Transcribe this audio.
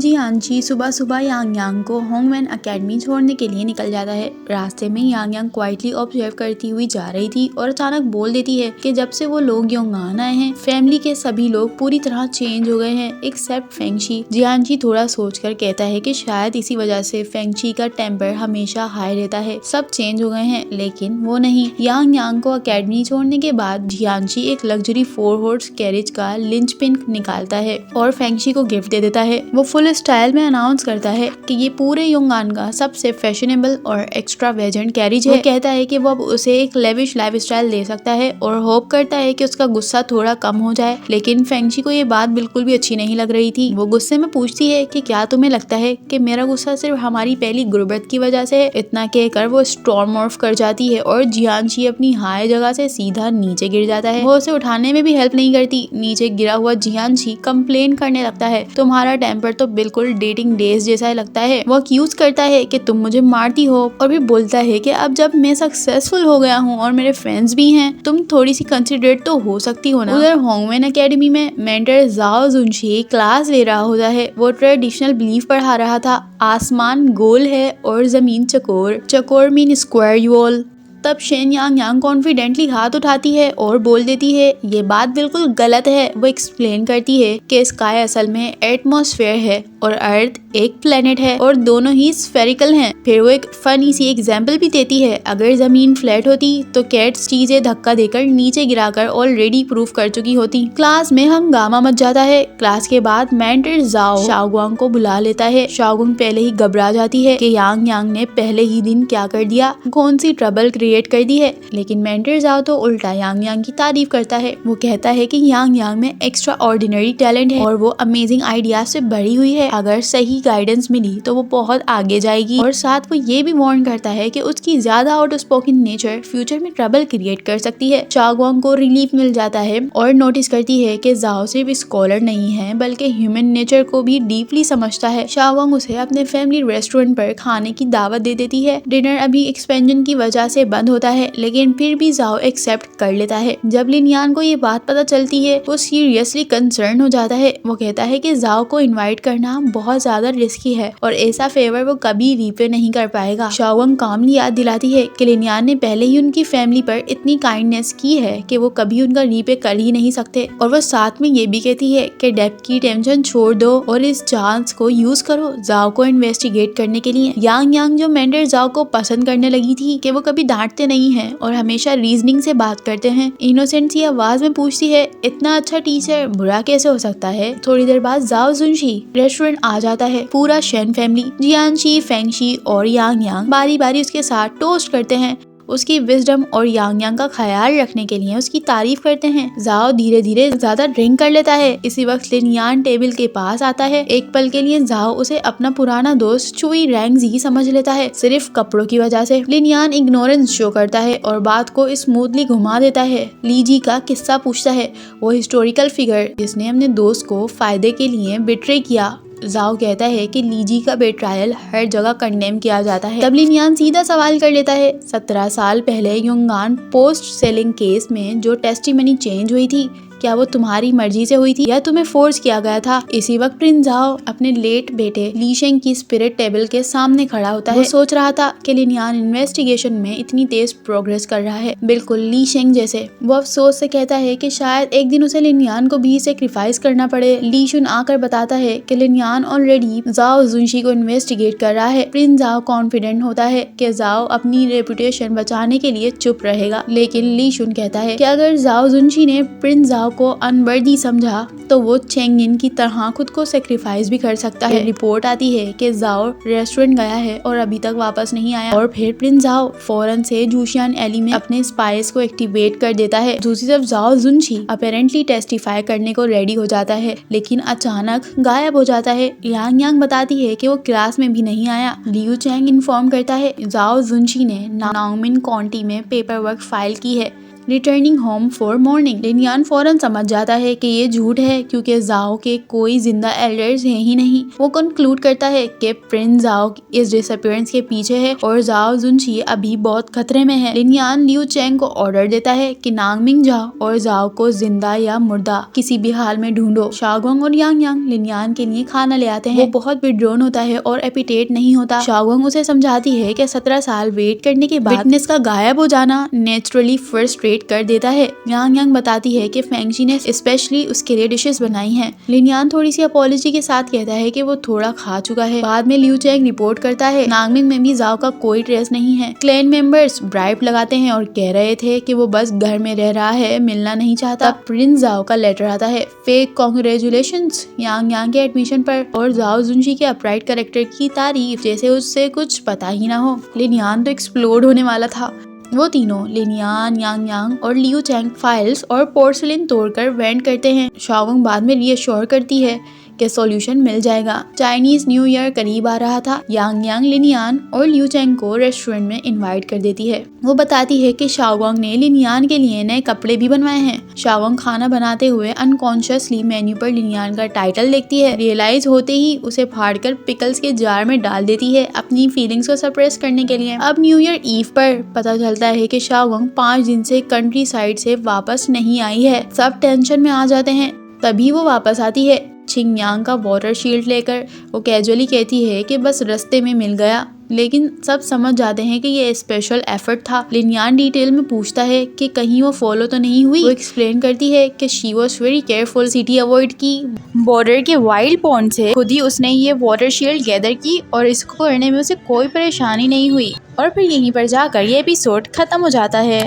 जियांची सुबह सुबह यांग यांग को होंगवेन अकेडमी छोड़ने के लिए निकल जाता है। रास्ते में यांग यांग क्वाइटली ऑब्जर्व करती हुई जा रही थी और अचानक बोल देती है कि जब से वो लोग योंगान आए हैं फैमिली के सभी लोग पूरी तरह चेंज हो गए हैं एक्सेप्ट फेंगशी। जियांची थोड़ा सोचकर कहता है कि शायद इसी वजह से फेंगशी का टेम्पर हमेशा हाई रहता है, सब चेंज हो गए हैं, लेकिन वो नहीं। यांग यांग को अकेडमी छोड़ने के बाद जियांची एक लग्जरी 4 हॉर्स कैरेज का लिंच पिन निकालता है और फेंगशी को गिफ्ट दे देता है। वो फुल स्टाइल में अनाउंस करता है कि ये पूरे योंगान का सबसे फैशनेबल और एक्स्ट्रावेजेंट कैरेज है। वो कहता है कि वो अब उसे एक लेविश लाइफस्टाइल दे सकता है और होप करता है कि उसका गुस्सा थोड़ा कम हो जाए, लेकिन फेंगशी को ये बात बिल्कुल भी अच्छी नहीं लग रही थी। वो गुस्से में पूछती है कि क्या तुम्हें लगता है कि मेरा गुस्सा सिर्फ हमारी पहली गुर्बत की वजह से है? इतना कहकर वो स्टॉर्म ऑफ कर जाती है और जियांची अपनी हाई जगह से सीधा नीचे गिर जाता है। वो उसे उठाने में भी हेल्प नहीं करती। नीचे गिरा हुआ जियांची कंप्लेन करने लगता है, तुम्हारा टेम्पर तो बिल्कुल डेटिंग डेज जैसा लगता है। वो अक्यूज करता है कि तुम मुझे मारती हो और भी बोलता है कि अब जब मैं सक्सेसफुल हो गया हूँ और मेरे फ्रेंड्स भी हैं, तुम थोड़ी सी कंसिडरेट तो हो सकती हो ना। उधर होंगवेन एकेडमी में मेंटर जाओ जुनशी क्लास ले रहा होता है। वो ट्रेडिशनल बिलीफ पढ़ा रहा था, आसमान गोल है और जमीन चकोर, चकोर मीन स्क्वायर यू ऑल। तब शेन यांग यांग कॉन्फिडेंटली हाथ उठाती है और बोल देती है ये बात बिल्कुल गलत है। वो एक्सप्लेन करती है कि स्काई असल में एटमॉस्फेयर है और अर्थ एक प्लेनेट है और दोनों ही स्फेरिकल हैं। फिर वो एक फनी सी एग्जाम्पल भी देती है, अगर जमीन फ्लैट होती तो कैट्स चीजें धक्का देकर नीचे गिराकर ऑलरेडी प्रूफ कर चुकी होती। क्लास में हंगामा मच जाता है। क्लास के बाद मेंटर जाओ शाओगुआंग को बुला लेता है। शाओगुआंग पहले ही घबरा जाती है कि यांग यांग ने पहले ही दिन क्या कर दिया, कौन सी ट्रबल क्रिएट कर दी है, लेकिन मेंटर जाओ तो उल्टा यांग यांग की तारीफ करता है। वो कहता है कि यांग यांग में एक्स्ट्रा ऑर्डिनरी टैलेंट है और वो अमेजिंग आइडियाज से भरी हुई है, अगर सही गाइडेंस मिली तो वो बहुत आगे जाएगी। और साथ वो ये भी वार्न करता है कि उसकी ज्यादा आउटस्पोकन नेचर फ्यूचर में ट्रबल क्रिएट कर सकती है। शाओगुआंग को रिलीफ मिल जाता है और नोटिस करती है कि जाओ सिर्फ स्कॉलर नहीं है बल्कि ह्यूमन नेचर को भी डीपली समझता है। शाओगुआंग उसे अपने फैमिली रेस्टोरेंट पर खाने की दावत दे देती है। डिनर अभी एक्सपेंशन की वजह से बंद होता है, लेकिन फिर भी जाओ एक्सेप्ट कर लेता है। जब लिनयान को ये बात पता चलती है वो सीरियसली कंसर्न हो जाता है। वो कहता है कि जाओ को इनवाइट करना बहुत ज्यादा रिस्की है और ऐसा फेवर वो कभी रीपे नहीं कर पाएगा। शाओगुआंग कामली याद दिलाती है कि लिनयान ने पहले ही उनकी फैमिली पर इतनी काइंडनेस की है कि वो कभी उनका रीपे कर ही नहीं सकते। और वो साथ में ये भी कहती है कि डेप्थ की टेंशन छोड़ दो और इस चांस को यूज करो जाओ को इन्वेस्टिगेट करने के लिए। यांग यांग जो मेंटर जाओ को पसंद करने लगी थी कि वो कभी डांटते नहीं है और हमेशा रीजनिंग से बात करते हैं। इनोसेंट सी आवाज में पूछती है इतना अच्छा टीचर बुरा कैसे हो सकता है। थोड़ी देर बाद जाओ जुनशी रेस्टोरेंट आ जाता है। पूरा शेन फैमिली जियांशी, फेंगशी और यांग यांग बारी बारी उसके साथ टोस्ट करते हैं। उसकी विजडम और यांग यांग का ख्याल रखने के लिए उसकी तारीफ करते हैं। जाओ धीरे धीरे ज्यादा ड्रिंक कर लेता है। इसी वक्त लिनयान टेबल के पास आता है। एक पल के लिए जाओ उसे अपना पुराना दोस्त चुई रैंगजी समझ लेता है, सिर्फ कपड़ों की वजह से। लिनयान इग्नोरेंस शो करता है और बात को स्मूथली घुमा देता है। लीजी का किस्सा पूछता है, वो हिस्टोरिकल फिगर जिसने अपने दोस्त को फायदे के लिए बिट्रे किया। जाओ कहता है कि लीजी का बेट्रायल हर जगह कंडेम किया जाता है। तब लिनयान सीधा सवाल कर लेता है, 17 साल पहले योंगान पोस्ट सेलिंग केस में जो टेस्टिमनी चेंज हुई थी क्या वो तुम्हारी मर्जी से हुई थी या तुम्हें फोर्स किया गया था? इसी वक्त प्रिंस जाओ अपने लेट बेटे लीशेंग की स्पिरिट टेबल के सामने खड़ा होता है। वो सोच रहा था कि लिनयान इन्वेस्टिगेशन में इतनी तेज प्रोग्रेस कर रहा है, बिल्कुल लीशेंग जैसे। वो अफसोस से कहता है कि शायद एक दिन उसे लिनयान को भी सेक्रीफाइस करना पड़े। लीशुन आकर बताता है कि लिनयान ऑलरेडी जाओ जुनशी को इन्वेस्टिगेट कर रहा है। प्रिंस जाओ कॉन्फिडेंट होता है कि जाओ अपनी रेपुटेशन बचाने के लिए चुप रहेगा, लेकिन लीशुन कहता है कि अगर जाओ जुनशी ने प्रिंस जाओ को अनवर्दी समझा तो वो चेंगिन की तरह खुद को सेक्रीफाइस भी कर सकता है। रिपोर्ट आती है कि जाओ रेस्टोरेंट गया है और अभी तक वापस नहीं आया और फिर प्रिंस जाओ फौरन से जूशियान एली में अपने स्पाइस को एक्टिवेट कर देता है। दूसरी तरफ जाओ जुनशी अपेरेंटली टेस्टिफाई करने को रेडी हो जाता है, लेकिन अचानक गायब हो जाता है। यांग यांग बताती है कि वो क्लास में भी नहीं आया। लियू चैंग इन्फॉर्म करता है जाओ जुनशी ने नाओमिन काउंटी में पेपर वर्क फाइल की है रिटर्निंग होम फॉर मॉर्निंग। लिनयान फौरन समझ जाता है कि ये झूठ है क्योंकि जाओ के कोई जिंदा एल्डर्स हैं ही नहीं। वो कंक्लूड करता है कि प्रिंस जाओ इस डिसअपीयरेंस के पीछे है और जाओ जुनशी अभी बहुत खतरे में है। लिनयान लियू चेंग को ऑर्डर देता है कि नांगमिंग जाओ और जाओ को जिंदा या मुर्दा किसी भी हाल में ढूंढो। शाओगोंग और यांग यांग लिनयान के लिए खाना ले आते हैं। वो बहुत विड्रॉन होता है और एपिटेट नहीं होता। शाओगोंग उसे समझाती है कि 17 साल वेट करने के बाद विटनेस का गायब हो जाना नेचुरली फ्रस्ट्रेट कर देता है। यांग यांग बताती है कि फेंगशी ने स्पेशली उसके लिए डिशेस बनाई हैं। लिनयान थोड़ी सी अपॉलॉजी के साथ कहता है कि वो थोड़ा खा चुका है। बाद में लियू चेंग रिपोर्ट करता है नांगमिंग में भी जाओ का कोई ट्रेस नहीं है। क्लैन मेंबर्स ब्राइब लगाते हैं और कह रहे थे कि वो बस घर में रह रहा है, मिलना नहीं चाहता। तब प्रिंस जाओ का लेटर आता है, फेक कांग्रेचुलेशंस यांग यांग के एडमिशन पर और जाओ जुनशी के अपराइट कैरेक्टर की तारीफ, जैसे उससे कुछ पता ही ना हो। लिनयान तो एक्सप्लोड होने वाला था। वो तीनों लिनयान, यांग यांग और लियू चेंग फाइल्स और पोर्सलिन तोड़कर वेंट करते हैं। शाओगोंग बाद में रीअश्योर करती है कि सॉल्यूशन मिल जाएगा। चाइनीज न्यू ईयर करीब आ रहा था। यांग यांग लिनयान और लियू चेंग को रेस्टोरेंट में इनवाइट कर देती है। वो बताती है कि शाओगोंग ने लिनयान के लिए नए कपड़े भी बनवाए हैं। शाओगोंग खाना बनाते हुए अनकॉन्शियसली मेन्यू पर लिनयान का टाइटल देखती है। रियलाइज होते ही उसे फाड़कर पिकल्स के जार में डाल देती है अपनी फीलिंग्स को सप्रेस करने के लिए। अब न्यू ईयर ईव पर पता चलता है कि शाओगोंग 5 दिन से कंट्री साइड से वापस नहीं आई है। सब टेंशन में आ जाते हैं। तभी वो वापस आती है छिंगयांग का वाटर शील्ड लेकर। वो कैजुअली कहती है कि बस रास्ते में मिल गया, लेकिन सब समझ जाते हैं कि ये स्पेशल एफर्ट था। लिनयान डिटेल में पूछता है कि कहीं वो फॉलो तो नहीं हुई। वो एक्सप्लेन करती है कि she was very careful, city avoid की, बॉर्डर के वाइल्ड पॉन्ड से खुद ही उसने ये वाटर शील्ड गैदर की और इसको करने में उसे कोई परेशानी नहीं हुई। और फिर यहीं पर जाकर ये एपिसोड खत्म हो जाता है।